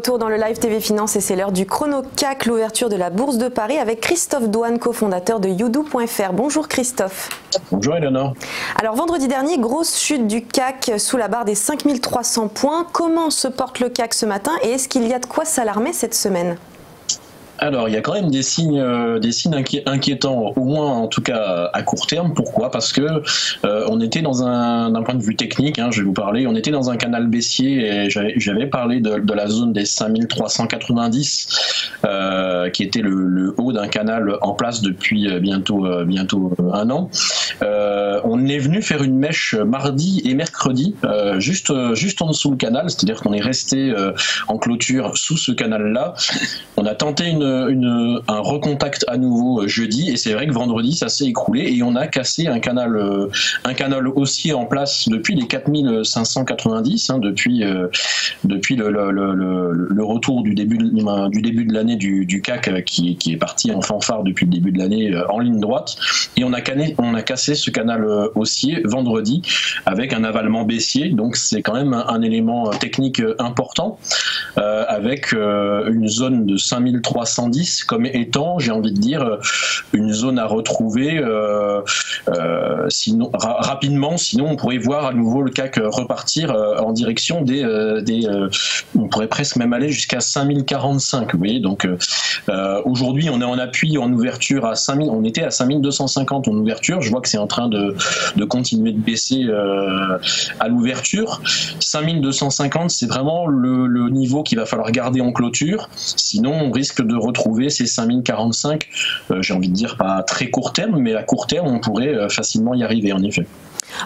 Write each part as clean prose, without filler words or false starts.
retour dans le Live TV Finance et c'est l'heure du chrono CAC, l'ouverture de la Bourse de Paris avec Christophe Douane, cofondateur de YouDo.fr. Bonjour Christophe. Bonjour Eleonore. Alors vendredi dernier, grosse chute du CAC sous la barre des 5300 points. Comment se porte le CAC ce matin et est-ce qu'il y a de quoi s'alarmer cette semaine ? Alors, il y a quand même des signes inquiétants, au moins en tout cas à court terme. Pourquoi ? Parce que on était d'un point de vue technique, je vais vous parler, on était dans un canal baissier et j'avais parlé de la zone des 5390 qui était le haut d'un canal en place depuis bientôt un an. On est venu faire une mèche mardi et mercredi, juste en dessous le canal, c'est-à-dire qu'on est resté en clôture sous ce canal-là. On a tenté un recontact à nouveau jeudi et c'est vrai que vendredi ça s'est écroulé et on a cassé un canal haussier en place depuis les 4590, depuis le retour du début de l'année du CAC qui est parti en fanfare depuis le début de l'année en ligne droite, et on a cassé ce canal haussier vendredi avec un avalement baissier, donc c'est quand même un élément technique important, avec une zone de 5310 comme étant, j'ai envie de dire, une zone à retrouver rapidement, sinon on pourrait voir à nouveau le CAC repartir en direction on pourrait presque même aller jusqu'à 5045, vous voyez. Donc aujourd'hui on est en appui en ouverture à 5000, on était à 5250 en ouverture, je vois que c'est en train de continuer de baisser à l'ouverture. 5250 c'est vraiment le niveau qu'il va falloir garder en clôture, sinon on risque de retrouver ces 5045, j'ai envie de dire pas à très court terme, mais à court terme on pourrait facilement y arriver en effet.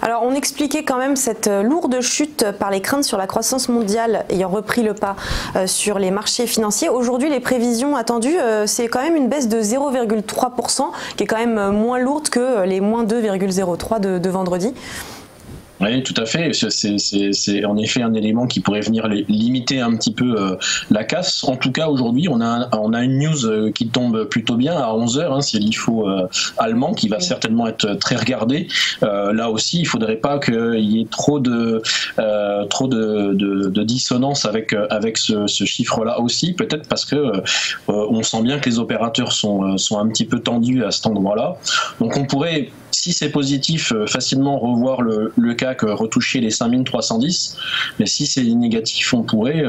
Alors on expliquait quand même cette lourde chute par les craintes sur la croissance mondiale ayant repris le pas sur les marchés financiers. Aujourd'hui les prévisions attendues, c'est quand même une baisse de 0,3% qui est quand même moins lourde que les moins 2,03 de vendredi. Oui, tout à fait. C'est en effet un élément qui pourrait venir limiter un petit peu la casse. En tout cas, aujourd'hui, on a une news qui tombe plutôt bien à 11h, c'est l'IFO allemand qui va certainement être très regardé. Là aussi, il ne faudrait pas qu'il y ait trop de dissonance avec ce chiffre-là aussi, peut-être parce que on sent bien que les opérateurs sont un petit peu tendus à cet endroit-là. Donc on pourrait, si c'est positif, facilement revoir le CAC retoucher les 5310, mais si c'est négatif, on pourrait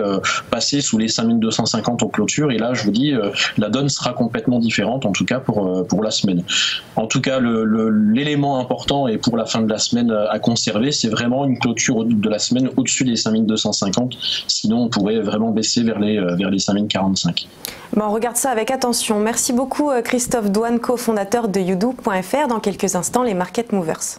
passer sous les 5250 en clôture, et là je vous dis, la donne sera complètement différente, en tout cas pour la semaine. En tout cas, l'élément important et pour la fin de la semaine à conserver, c'est vraiment une clôture de la semaine au-dessus des 5250, sinon on pourrait vraiment baisser vers les 5045. Bon, on regarde ça avec attention. Merci beaucoup Christophe Douane, cofondateur de YouDo.fr. Dans quelques instants, les Market Movers.